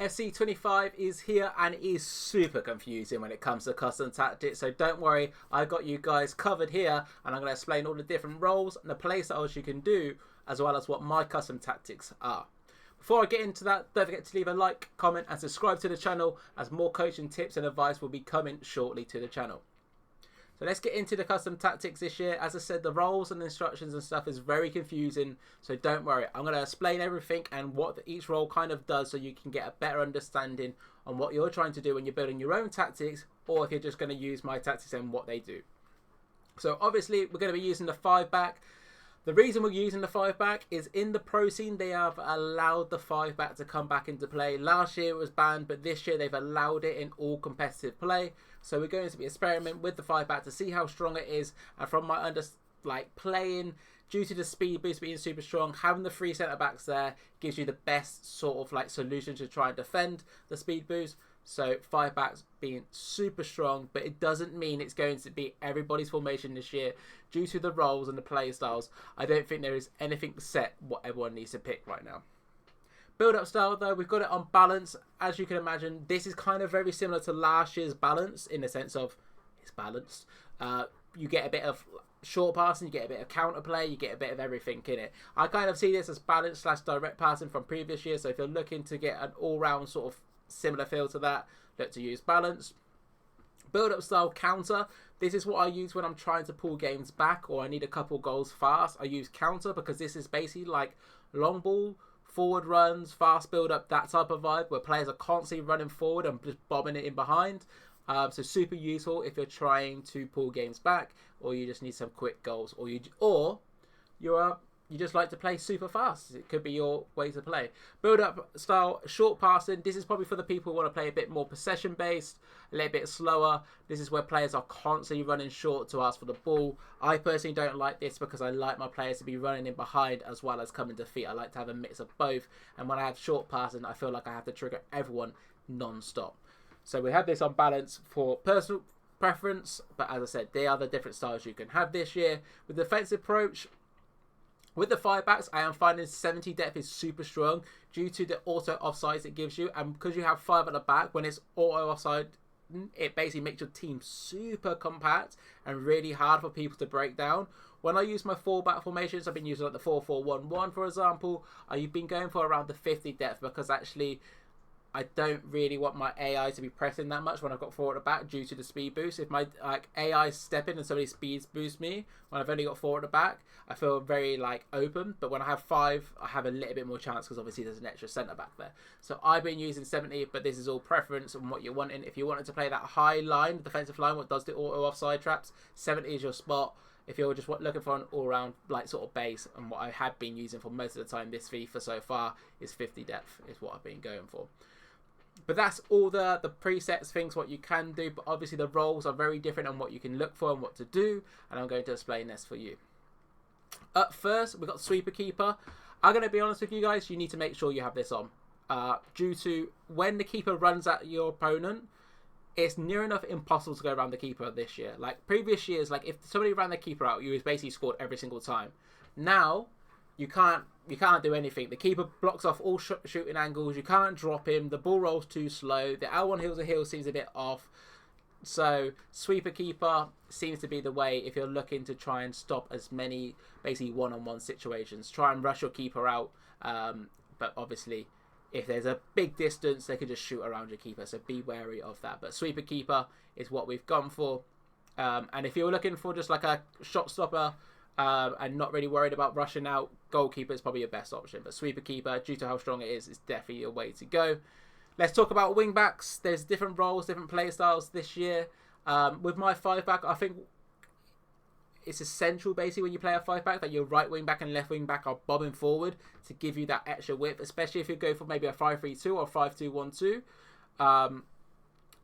AFC 25 is here and it is super confusing when it comes to custom tactics, so don't worry, I got you guys covered here and I'm going to explain all the different roles and the play styles you can do, as well as what my custom tactics are. Before I get into that, don't forget to leave a like, comment and subscribe to the channel, as more coaching tips and advice will be coming shortly to the channel. So let's get into the custom tactics this year. As I said, the roles and instructions and stuff is very confusing, so don't worry. I'm going to explain everything and what each role kind of does, so you can get a better understanding on what you're trying to do when you're building your own tactics, or if you're just going to use my tactics and what they do. So obviously we're going to be using the 5-back. The reason we're using the 5-back is in the pro scene they have allowed the 5-back to come back into play. Last year it was banned, but this year they've allowed it in all competitive play. So we're going to be experimenting with the 5-back to see how strong it is. And from my playing, due to the speed boost being super strong, having the 3 centre backs there gives you the best sort of solution to try and defend the speed boost. So 5-backs being super strong, but it doesn't mean it's going to be everybody's formation this year. Due to the roles and the play styles, I don't think there is anything set what everyone needs to pick right now. Build-up style though, we've got it on balance. As you can imagine, this is kind of very similar to last year's balance in the sense of it's balanced. You get a bit of short passing, you get a bit of counter play, you get a bit of everything in it. I kind of see this as balance / direct passing from previous years. So if you're looking to get an all-round sort of similar feel to that, look to use balance. Build-up style counter. This is what I use when I'm trying to pull games back or I need a couple goals fast. I use counter because this is basically like long ball, forward runs, fast build-up, that type of vibe where players are constantly running forward and just bombing it in behind. So super useful if you're trying to pull games back, or you just need some quick goals, or you just like to play super fast. It could be your way to play. Build up style, short passing. This is probably for the people who want to play a bit more possession based, a little bit slower. This is where players are constantly running short to ask for the ball. I personally don't like this because I like my players to be running in behind as well as coming to feet. I like to have a mix of both. And when I have short passing, I feel like I have to trigger everyone non-stop. So we have this on balance for personal preference. But as I said, they are the different styles you can have this year. With the defensive approach, with the 5-backs, I am finding 70 depth is super strong due to the auto offsides it gives you. And because you have 5 at the back, when it's auto offside, it basically makes your team super compact and really hard for people to break down. When I use my 4-back formations, I've been using like the 4-4-1-1, for example. I've been going for around the 50 depth because actually I don't really want my AI to be pressing that much when I've got 4 at the back due to the speed boost. If my AI step in and somebody speeds boost me when I've only got 4 at the back, I feel very open. But when I have 5, I have a little bit more chance because obviously there's an extra centre back there. So I've been using 70, but this is all preference and what you're wanting. If you wanted to play that high line, defensive line, what does the auto offside traps, 70 is your spot. If you're just looking for an all-round sort of base, and what I have been using for most of the time this FIFA so far is 50 depth is what I've been going for. But that's all the presets, things, what you can do. But obviously the roles are very different on what you can look for and what to do. And I'm going to explain this for you. Up first, we've got Sweeper Keeper. I'm going to be honest with you guys, you need to make sure you have this on. Due to when the keeper runs at your opponent, it's near enough impossible to go around the keeper this year. Like previous years, if somebody ran the keeper out, you was basically scored every single time. Now, you can't do anything. The keeper blocks off all shooting angles. You can't drop him. The ball rolls too slow. The L1 heels to heel seems a bit off. So Sweeper Keeper seems to be the way if you're looking to try and stop as many basically one-on-one situations. Try and rush your keeper out. But obviously, if there's a big distance, they can just shoot around your keeper. So be wary of that. But Sweeper Keeper is what we've gone for. And if you're looking for just a shot stopper, and not really worried about rushing out, Goalkeeper is probably your best option. But Sweeper Keeper, due to how strong it is definitely a way to go. Let's talk about wing backs. There's different roles, different play styles this year. With my 5-back, I think it's essential basically when you play a 5-back that your right wing back and left wing back are bobbing forward to give you that extra width, especially if you go for maybe a 5-3-2 or 5-2-1-2.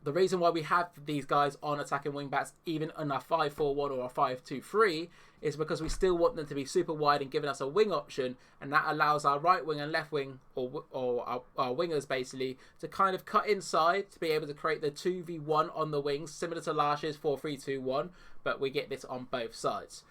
The reason why we have these guys on attacking wing backs, even in a 5-4-1 or a 5-2-3, is because we still want them to be super wide and giving us a wing option, and that allows our right wing and left wing, or our wingers basically, to kind of cut inside to be able to create the 2v1 on the wings, similar to last year's 4-3-2-1, but we get this on both sides.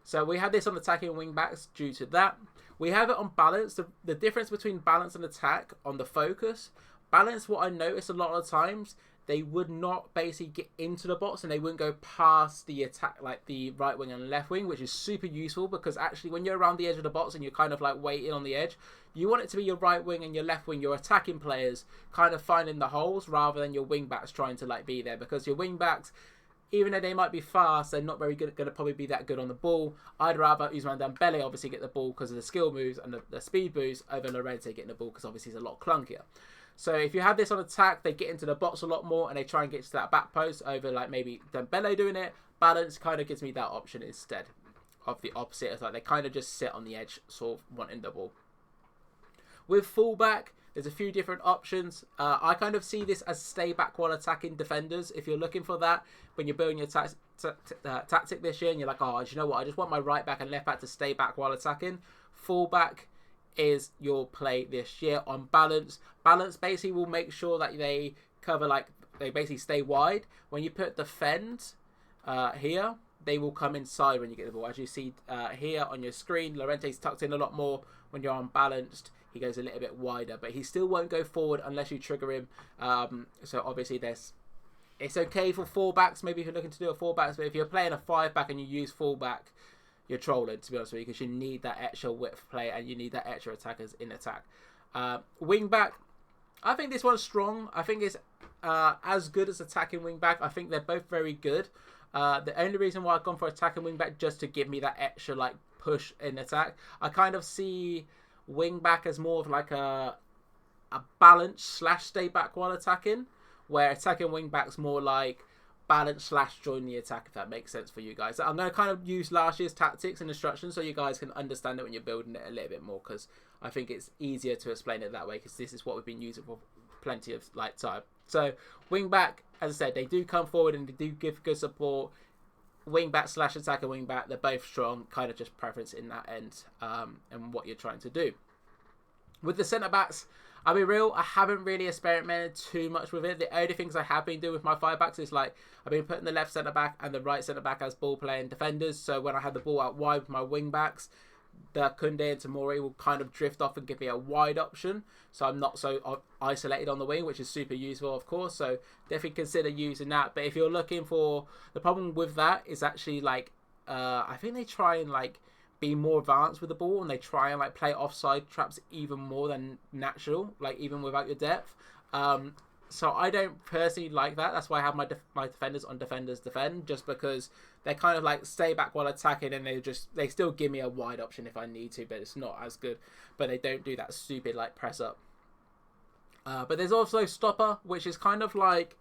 So we have this on attacking wing backs due to that. We have it on balance. The difference between balance and attack on the focus, Balance, what I noticed a lot of times, they would not basically get into the box and they wouldn't go past the attack, like the right wing and left wing, which is super useful because actually when you're around the edge of the box and you're kind of like waiting on the edge, you want it to be your right wing and your left wing, your attacking players kind of finding the holes rather than your wing backs trying to like be there, because your wing backs, even though they might be fast, they're not very good, going to probably be that good on the ball. I'd rather Ousmane Dembele obviously get the ball because of the skill moves and the speed boost over Llorente getting the ball because obviously he's a lot clunkier. So if you have this on attack, they get into the box a lot more and they try and get to that back post over like maybe Dembele doing it. Balance kind of gives me that option instead of the opposite. It's like they kind of just sit on the edge, sort of wanting the ball. With fullback, there's a few different options. I kind of see this as stay back while attacking defenders. If you're looking for that, when you're building your tactic this year and you're like, oh, do you know what? I just want my right back and left back to stay back while attacking. Fullback is your play this year on balance. Balance basically will make sure that they cover, like, they basically stay wide. When you put defend here, they will come inside when you get the ball. As you see here on your screen, Llorente's tucked in a lot more. When you're unbalanced, he goes a little bit wider, but he still won't go forward unless you trigger him. So obviously it's okay for fullbacks, maybe if you're looking to do a fullbacks, but if you're playing a 5-back and you use fullback, you're trolling, to be honest with you, because you need that extra width play and you need that extra attackers in attack. Wing back, I think this one's strong. I think it's as good as attacking wing back. I think they're both very good. The only reason why I've gone for attacking wing back just to give me that extra like push in attack. I kind of see wing back as more of like a balance / stay back while attacking, where attacking wing back's more like balance / join the attack, if that makes sense for you guys. I'm going to kind of use last year's tactics and instructions so you guys can understand it when you're building it a little bit more, because I think it's easier to explain it that way, because this is what we've been using for plenty of like time. So wing back, as I said, they do come forward and they do give good support. Wing back / attacker wing back, they're both strong, kind of just preference in that end and what you're trying to do. With the centre backs, I'll be real, I haven't really experimented too much with it. The only things I have been doing with my 5-backs is like I've been putting the left centre back and the right centre back as ball playing defenders. So when I had the ball out wide with my wing backs, the Koundé and Tomori will kind of drift off and give me a wide option. So I'm not so isolated on the wing, which is super useful, of course. So definitely consider using that. But if you're looking for, the problem with that is actually like, I think they try and like be more advanced with the ball and they try and like play offside traps even more than natural, like even without your depth. So I don't personally like that. That's why I have my defenders on defenders defend, just because they kind of like stay back while attacking and they still give me a wide option if I need to, but it's not as good. But they don't do that stupid like press up. But there's also stopper, which is kind of like,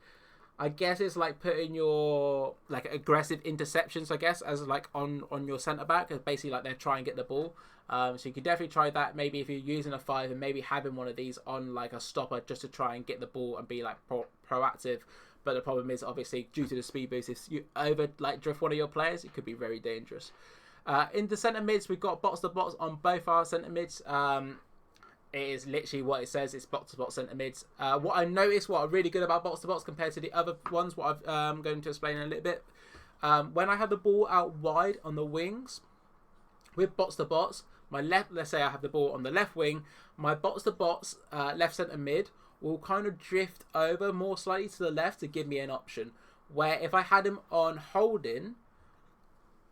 I guess it's like putting your like aggressive interceptions, I guess, as like on your centre back. It's basically like they're trying to get the ball. So you could definitely try that. Maybe if you're using a 5 and maybe having one of these on like a stopper just to try and get the ball and be like proactive. But the problem is obviously due to the speed boost, if you over like drift one of your players, it could be very dangerous. In the centre mids, we've got box to box on both our centre mids. It is literally what it says. It's box to box centre mids. What I noticed, what are really good about box to box compared to the other ones, what I'm going to explain in a little bit. When I have the ball out wide on the wings, with box to box, my left, let's say I have the ball on the left wing, my box to box left centre mid will kind of drift over more slightly to the left to give me an option. Where if I had him on holding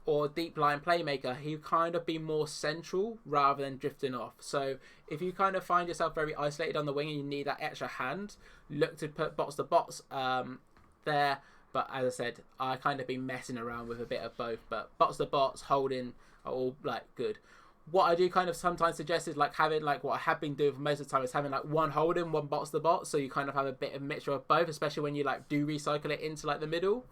or deep line playmaker, he'd kind of be more central rather than drifting off. So if you kind of find yourself very isolated on the wing and you need that extra hand, look to put box to box there. But as I said, I kind of been messing around with a bit of both. But box to box, holding are all like good. What I do kind of sometimes suggest is like having like what I have been doing for most of the time is having like one holding, one box to box. So you kind of have a bit of mixture of both, especially when you like do recycle it into like the middle.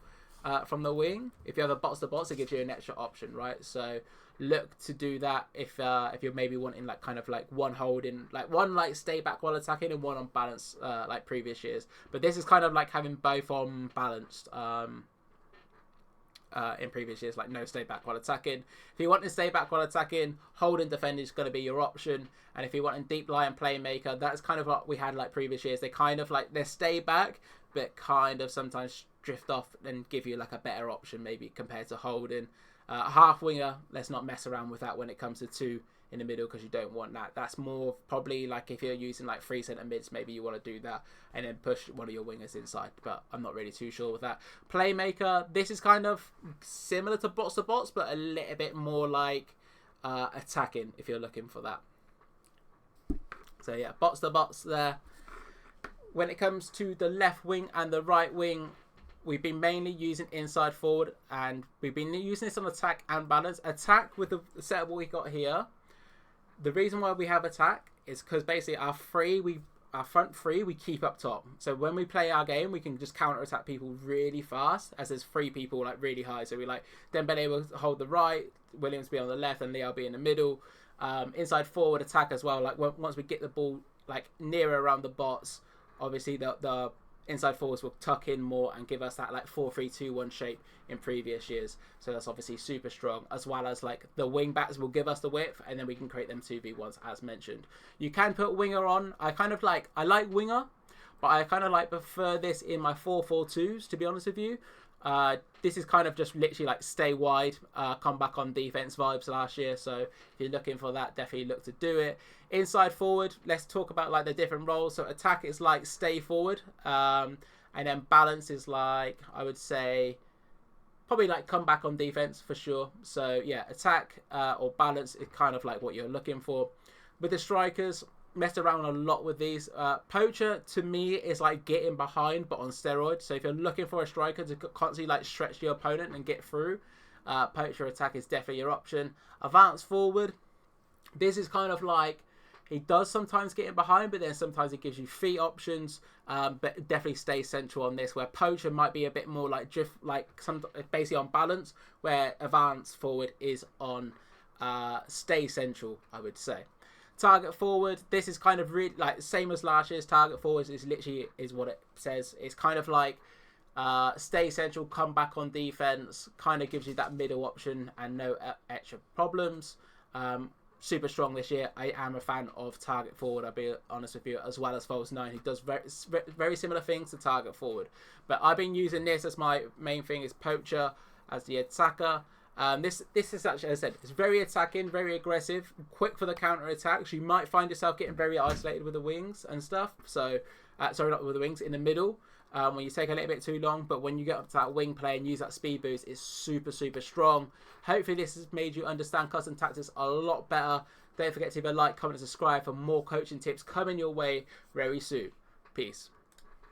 From the wing, if you have a box to box, it gives you an extra option, right? So look to do that if you're maybe wanting like kind of like one holding, like one like stay back while attacking and one on balance like previous years. But this is kind of like having both on balanced in previous years, like no stay back while attacking. If you want to stay back while attacking, holding defender is going to be your option. And if you want a deep line playmaker, that's kind of what we had like previous years. They kind of like they stay back, but kind of sometimes drift off and give you like a better option maybe compared to holding. Half winger, let's not mess around with that when it comes to 2 in the middle because you don't want that. That's more probably like if you're using like 3 centre mids, maybe you want to do that and then push one of your wingers inside, but I'm not really too sure with that. Playmaker, this is kind of similar to box, but a little bit more like attacking if you're looking for that. So yeah, box there. When it comes to the left wing and the right wing, we've been mainly using inside forward, and we've been using this on attack and balance. Attack with the setup we got here. The reason why we have attack is because basically our front three we keep up top. So when we play our game, we can just counter attack people really fast, as there's 3 people like really high. So we like Dembele will hold the right, Williams be on the left, and Leo be in the middle. Inside forward attack as well. Like once we get the ball like nearer around the bots, obviously the inside forwards will tuck in more and give us that like 4-3-2-1 shape in previous years. So that's obviously super strong, as well as like the wing backs will give us the width, and then we can create them 2v1s as mentioned. You can put winger on. I like winger, but I kind of prefer this in my 4-4-2s, to be honest with you. This is kind of just literally like stay wide, come back on defense vibes last year. So if you're looking for that, definitely look to do it. Inside forward, let's talk about like the different roles. So attack is like stay forward, and then balance is like, I would say probably like come back on defense for sure. So yeah, attack or balance is kind of like what you're looking for. With the strikers, messed around a lot with these. Poacher to me is like getting behind but on steroids. So if you're looking for a striker to constantly like stretch your opponent and get through, Poacher attack is definitely your option. Advance forward, this is kind of like, he does sometimes get in behind, but then sometimes it gives you feet options. But definitely stay central on this, where Poacher might be a bit more like drift, like some basically on balance, where advance forward is on stay central, I would say. Target forward, this is kind of really like same as last year's target forward. Is literally is what it says. It's kind of like stay central, come back on defense, kind of gives you that middle option and no extra problems. Super strong this year. I am a fan of target forward, I'll be honest with you, as well as false 9, who does very similar things to target forward. But I've been using this as my main thing, is Poacher as the attacker. This is actually, as I said, it's very attacking, very aggressive, quick for the counter attacks. You might find yourself getting very isolated with the wings and stuff. So, sorry, not with the wings, in the middle. When you take a little bit too long, but when you get up to that wing play and use that speed boost, it's super strong. Hopefully this has made you understand custom tactics a lot better. Don't forget to leave a like, comment and subscribe for more coaching tips coming your way very soon. Peace.